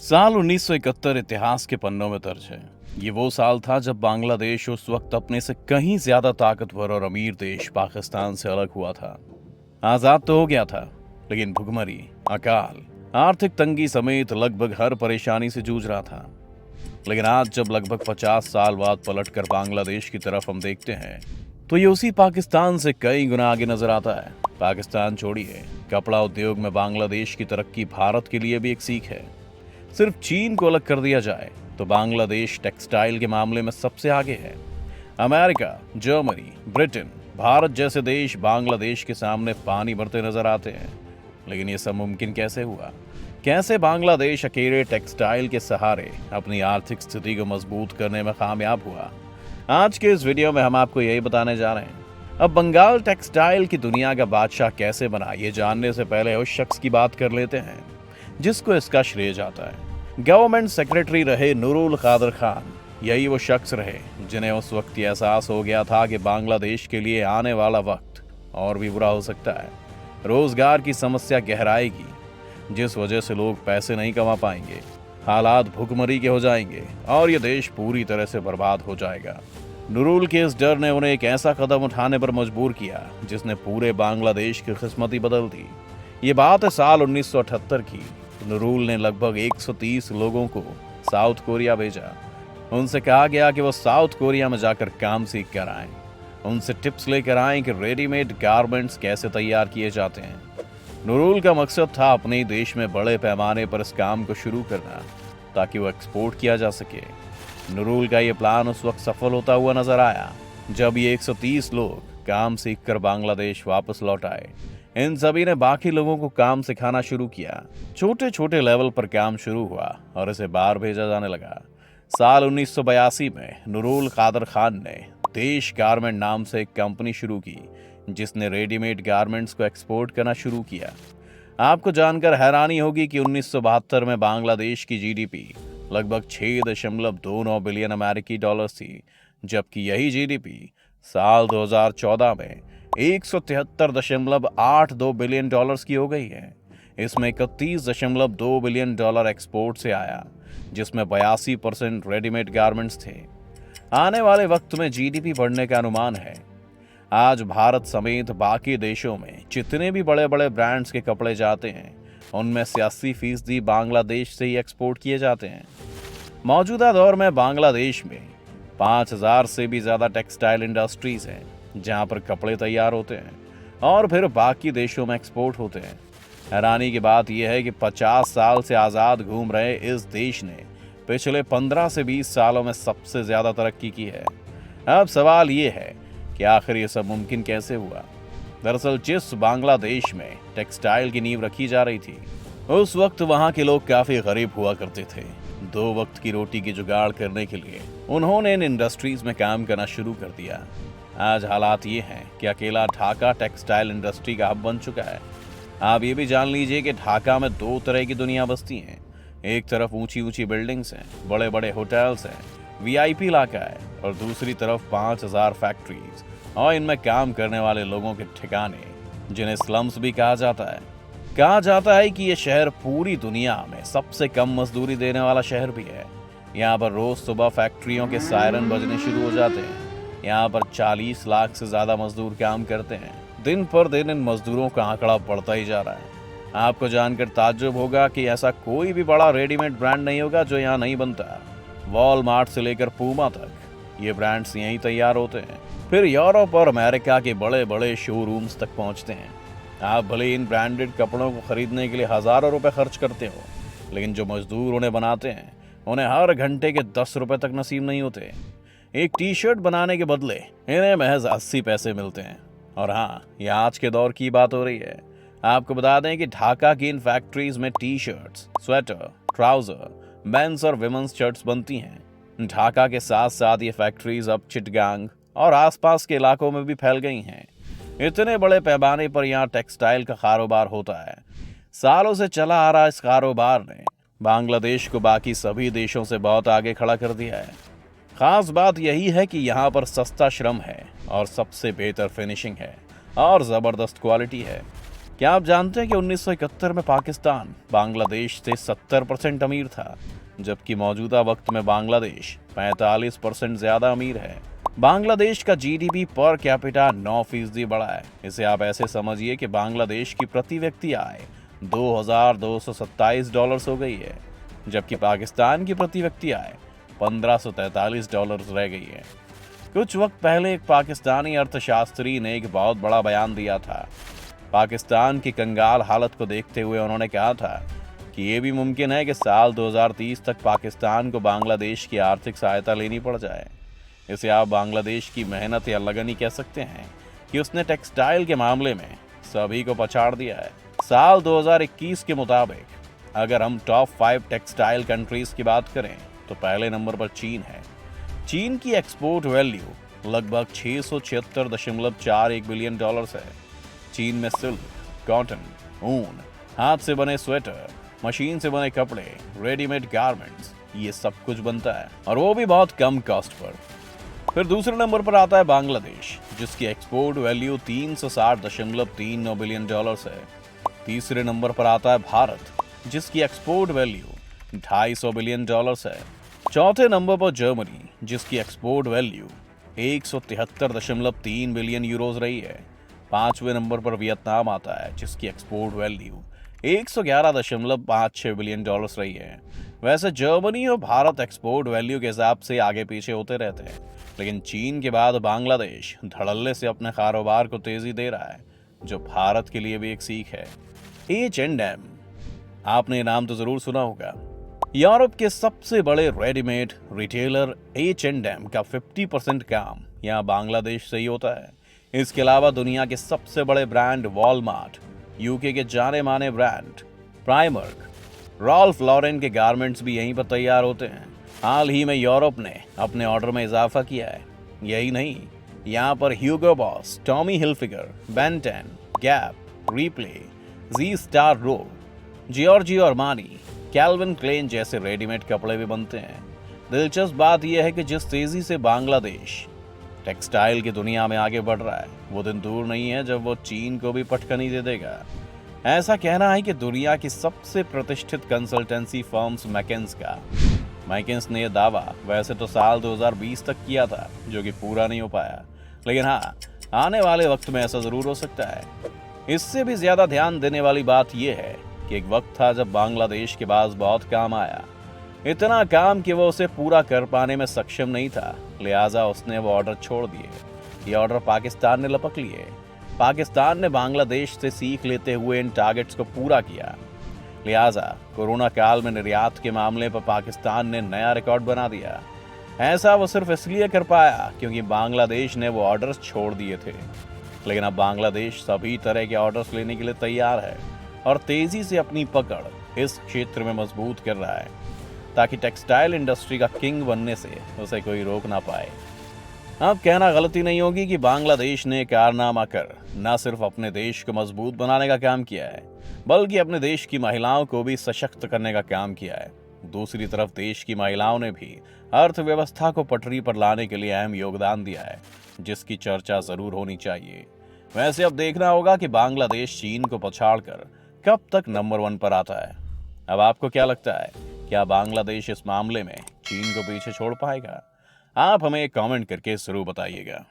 साल 1971 इतिहास के पन्नों में दर्ज है। ये वो साल था जब बांग्लादेश उस वक्त अपने से कहीं ज्यादा ताकतवर और अमीर देश पाकिस्तान से अलग हुआ था। आजाद तो हो गया था, लेकिन भुखमरी, अकाल, आर्थिक तंगी समेत लगभग हर परेशानी से जूझ रहा था। लेकिन आज जब लगभग 50 साल बाद पलटकर बांग्लादेश की तरफ हम देखते हैं, तो ये उसी पाकिस्तान से कई गुना आगे नजर आता है। पाकिस्तान छोड़िए, कपड़ा उद्योग में बांग्लादेश की तरक्की भारत के लिए भी एक सीख है। सिर्फ चीन को अलग कर दिया जाए तो बांग्लादेश टेक्सटाइल के मामले में सबसे आगे है। अमेरिका, जर्मनी, ब्रिटेन, भारत जैसे देश बांग्लादेश के सामने पानी भरते नजर आते हैं। लेकिन ये सब मुमकिन कैसे हुआ? कैसे बांग्लादेश अकेले टेक्सटाइल के सहारे अपनी आर्थिक स्थिति को मजबूत करने में कामयाब हुआ? आज के इस वीडियो में हम आपको यही बताने जा रहे हैं। अब बंगाल टेक्सटाइल की दुनिया का बादशाह कैसे बना, ये जानने से पहले उस शख्स की बात कर लेते हैं जिसको इसका श्रेय जाता है। गवर्नमेंट सेक्रेटरी रहे नूरुल कादर खान। यही वो शख्स रहे जिन्हें उस वक्त ये एहसास हो गया था कि बांग्लादेश के लिए आने वाला वक्त और भी बुरा हो सकता है। रोजगार की समस्या गहराएगी, जिस वजह से लोग पैसे नहीं कमा पाएंगे, हालात भुखमरी के हो जाएंगे और ये देश पूरी तरह से बर्बाद हो जाएगा। नूरुल के इस डर ने उन्हें एक ऐसा कदम उठाने पर मजबूर किया जिसने पूरे बांग्लादेश की किस्मत ही बदल दी। ये बात है साल 1978 की। नूरुल ने लगभग 130 लोगों को साउथ कोरिया भेजा। उनसे कहा गया कि वो साउथ कोरिया में जाकर काम सीख कर आएं। उनसे टिप्स लेकर आएं कि रेडीमेड गारमेंट्स कैसे तैयार किए जाते हैं। नूरुल का मकसद था अपने देश में बड़े पैमाने पर इस काम को शुरू करना, ताकि वो एक्सपोर्ट किया जा सके। नूरुल का ये प्लान उस वक्त सफल होता हुआ नजर आया जब ये 130 लोग काम सीखकर बांग्लादेश वापस लौट आए। इन सभी ने बाकी लोगों को काम सिखाना शुरू किया। छोटे छोटे लेवल पर काम शुरू हुआ और इसे बाहर भेजा जाने लगा। साल 1982 में नूरुल कादर खान ने देश गारमेंट नाम से एक कंपनी शुरू की जिसने रेडीमेड गारमेंट्स को एक्सपोर्ट करना शुरू किया। आपको जानकर हैरानी होगी कि 1972 में बांग्लादेश की जीडीपी लगभग 6.29 बिलियन अमेरिकी डॉलर थी, जबकि यही जीडीपी साल 2014 में 173.82 बिलियन डॉलर्स की हो गई है। इसमें 31.2 बिलियन डॉलर एक्सपोर्ट से आया, जिसमें 82% रेडीमेड गारमेंट्स थे। आने वाले वक्त में जीडीपी बढ़ने का अनुमान है। आज भारत समेत बाकी देशों में जितने भी बड़े बड़े ब्रांड्स के कपड़े जाते हैं, उनमें से 80% बांग्लादेश से ही एक्सपोर्ट किए जाते हैं। मौजूदा दौर में बांग्लादेश में 5000 से भी ज़्यादा टेक्सटाइल इंडस्ट्रीज हैं जहां पर कपड़े तैयार होते हैं और फिर बाकी देशों में एक्सपोर्ट होते हैं। हैरानी की बात यह है कि 50 साल से आज़ाद घूम रहे इस देश ने पिछले 15 से 20 सालों में सबसे ज़्यादा तरक्की की है। अब सवाल ये है कि आखिर ये सब मुमकिन कैसे हुआ? दरअसल जिस बांग्लादेश में टेक्सटाइल की नींव रखी जा रही थी, उस वक्त वहाँ के लोग काफ़ी गरीब हुआ करते थे। 2 वक्त की रोटी की जुगाड़ करने के लिए उन्होंने इन इंडस्ट्रीज में काम करना शुरू कर दिया। आज हालात ये हैं कि अकेला ढाका टेक्सटाइल इंडस्ट्री का हब बन चुका है। आप ये भी जान लीजिए कि ढाका में 2 तरह की दुनिया बसती हैं। एक तरफ ऊंची ऊंची बिल्डिंग्स हैं, बड़े बड़े होटल्स हैं, वीआईपी इलाका है, और दूसरी तरफ 5000 फैक्ट्रीज और इनमें काम करने वाले लोगों के ठिकाने, जिन्हें स्लम्स भी कहा जाता है। कहा जाता है कि ये शहर पूरी दुनिया में सबसे कम मजदूरी देने वाला शहर भी है। यहाँ पर रोज सुबह फैक्ट्रियों के सायरन बजने शुरू हो जाते हैं। यहाँ पर 40 लाख से ज़्यादा मजदूर काम करते हैं। दिन पर दिन इन मजदूरों का आंकड़ा बढ़ता ही जा रहा है। आपको जानकर ताज्जुब होगा कि ऐसा कोई भी बड़ा रेडीमेड ब्रांड नहीं होगा जो यहाँ नहीं बनता। वॉलमार्ट से लेकर पूमा तक ये ब्रांड्स यहीं तैयार होते हैं, फिर यूरोप और अमेरिका के बड़े बड़े शोरूम्स तक पहुँचते हैं। आप भले इन ब्रांडेड कपड़ों को खरीदने के लिए हज़ारों रुपए खर्च करते हो, लेकिन जो मजदूर उन्हें बनाते हैं उन्हें हर घंटे के 10 रुपए तक नसीब नहीं होते। एक टी शर्ट बनाने के बदले इन्हें महज 80 पैसे मिलते हैं। और हाँ, ये आज के दौर की बात हो रही है। आपको बता दें कि ढाका की इन फैक्ट्रीज में T shirts, sweater, trouser, men's और विमेंस शर्ट्स बनती हैं। ढाका के साथ साथ ये फैक्ट्रीज अब चिटगांग और आसपास के इलाकों में भी फैल गई हैं। इतने बड़े पैमाने पर यहाँ टेक्सटाइल का कारोबार होता है। सालों से चला आ रहा इस कारोबार ने बांग्लादेश को बाकी सभी देशों से बहुत आगे खड़ा कर दिया है। खास बात यही है कि यहाँ पर सस्ता श्रम है और सबसे बेहतर फिनिशिंग है और ज़बरदस्त क्वालिटी है। क्या आप जानते हैं कि 1971 में पाकिस्तान बांग्लादेश से 70% अमीर था, जबकि मौजूदा वक्त में बांग्लादेश 45% ज्यादा अमीर है। बांग्लादेश का जीडीपी पर कैपिटा 9% बढ़ा है। इसे आप ऐसे समझिए कि बांग्लादेश की प्रति व्यक्ति आय $2,227 हो गई है, जबकि पाकिस्तान की प्रति व्यक्ति आय $1,543 रह गई है। कुछ वक्त पहले एक पाकिस्तानी अर्थशास्त्री ने एक बहुत बड़ा बयान दिया था। पाकिस्तान की कंगाल हालत को देखते हुए उन्होंने कहा था कि ये भी मुमकिन है कि साल 2030 तक पाकिस्तान को बांग्लादेश की आर्थिक सहायता लेनी पड़ जाए। इसे आप बांग्लादेश की मेहनत या लगन ही कह सकते हैं कि उसने टेक्सटाइल के मामले में सभी को पछाड़ दिया है। साल 2021 के मुताबिक अगर हम टॉप 5 टेक्सटाइल कंट्रीज की बात करें तो पहले नंबर पर चीन है। चीन की एक्सपोर्ट वैल्यू लगभग $676.41 बिलियन है। चीन में सिल्क, कॉटन, ऊन, हाथ से बने स्वेटर, मशीन से बने कपड़े, रेडीमेड गारमेंट्स, ये सब कुछ बनता है, और वो भी बहुत कम कॉस्ट पर। फिर दूसरे नंबर पर आता है बांग्लादेश, जिसकी एक्सपोर्ट वैल्यू $360.39 बिलियन है। तीसरे नंबर पर आता है भारत, जिसकी एक्सपोर्ट वैल्यू $250 बिलियन है। चौथे नंबर पर जर्मनी, जिसकी एक्सपोर्ट वैल्यू 173.3 बिलियन यूरोज रही है। पांचवें नंबर पर वियतनाम आता है, जिसकी एक्सपोर्ट वैल्यू 111.56 बिलियन रही है। वैसे जर्मनी और भारत एक्सपोर्ट वैल्यू के हिसाब से आगे पीछे होते रहते हैं, लेकिन चीन के बाद बांग्लादेश धड़ल्ले से अपने कारोबार को तेजी दे रहा है, जो भारत के लिए भी एक सीख है। H&M, आपने नाम तो जरूर सुना होगा। यूरोप के सबसे बड़े रेडीमेड रिटेलर H&M का 50% काम यहाँ बांग्लादेश से ही होता है। इसके अलावा दुनिया के सबसे बड़े ब्रांड वॉलमार्ट, यूके के जाने माने ब्रांड प्राइमर्क, रॉल्फ लॉरेन के गारमेंट्स भी यहीं पर तैयार होते हैं। हाल ही में यूरोप ने अपने ऑर्डर में इजाफा किया है। यही नहीं, यहाँ पर Hugo Boss, Tommy Hilfiger, Ben 10, Gap, Replay, G Star Raw, Giorgio Armani, Calvin Klein जैसे रेडीमेड कपड़े भी बनते हैं। दिलचस्प बात यह है कि जिस तेजी से बांग्लादेश टेक्सटाइल की दुनिया में आगे बढ़ रहा है, वो दिन दूर नहीं है जब वो चीन को भी पटकनी दे देगा। ऐसा कहना है कि दुनिया की सबसे प्रतिष्ठित कंसल्टेंसी फर्म्स मैकिन्स ने यह दावा वैसे तो साल 2020 तक किया था, जो कि पूरा नहीं हो पाया, लेकिन हाँ, आने वाले वक्त में ऐसा जरूर हो सकता है। इससे भी ज्यादा ध्यान देने वाली बात यह है कि एक वक्त था जब बांग्लादेश के पास बहुत काम आया, इतना काम कि वो उसे पूरा कर पाने में सक्षम नहीं था, लिहाजा उसने वो ऑर्डर छोड़ दिए। ये ऑर्डर पाकिस्तान ने लपक लिए। पाकिस्तान ने बांग्लादेश से सीख लेते हुए इन टारगेट्स को पूरा किया। लिहाजा कोरोना काल में निर्यात के मामले पर पाकिस्तान ने नया रिकॉर्ड बना दिया। ऐसा वो सिर्फ इसलिए कर पाया क्योंकि बांग्लादेश ने वो ऑर्डर्स छोड़ दिए थे। लेकिन अब बांग्लादेश सभी तरह के ऑर्डर्स लेने के लिए तैयार है और तेजी से अपनी पकड़ इस क्षेत्र में मजबूत कर रहा है, ताकि टेक्सटाइल इंडस्ट्री का किंग बनने से उसे कोई रोक ना पाए। अब कहना गलती नहीं होगी कि बांग्लादेश ने कारनामा कर न सिर्फ अपने देश को मजबूत बनाने का काम किया है, बल्कि अपने देश की महिलाओं को भी सशक्त करने का काम किया है। दूसरी तरफ देश की महिलाओं ने भी अर्थव्यवस्था को पटरी पर लाने के लिए अहम योगदान दिया है, जिसकी चर्चा जरूर होनी चाहिए। वैसे अब देखना होगा कि बांग्लादेश चीन को पछाड़कर कब तक नंबर 1 पर आता है। अब आपको क्या लगता है, क्या बांग्लादेश इस मामले में चीन को पीछे छोड़ पाएगा? आप हमें कमेंट करके जरूर बताइएगा।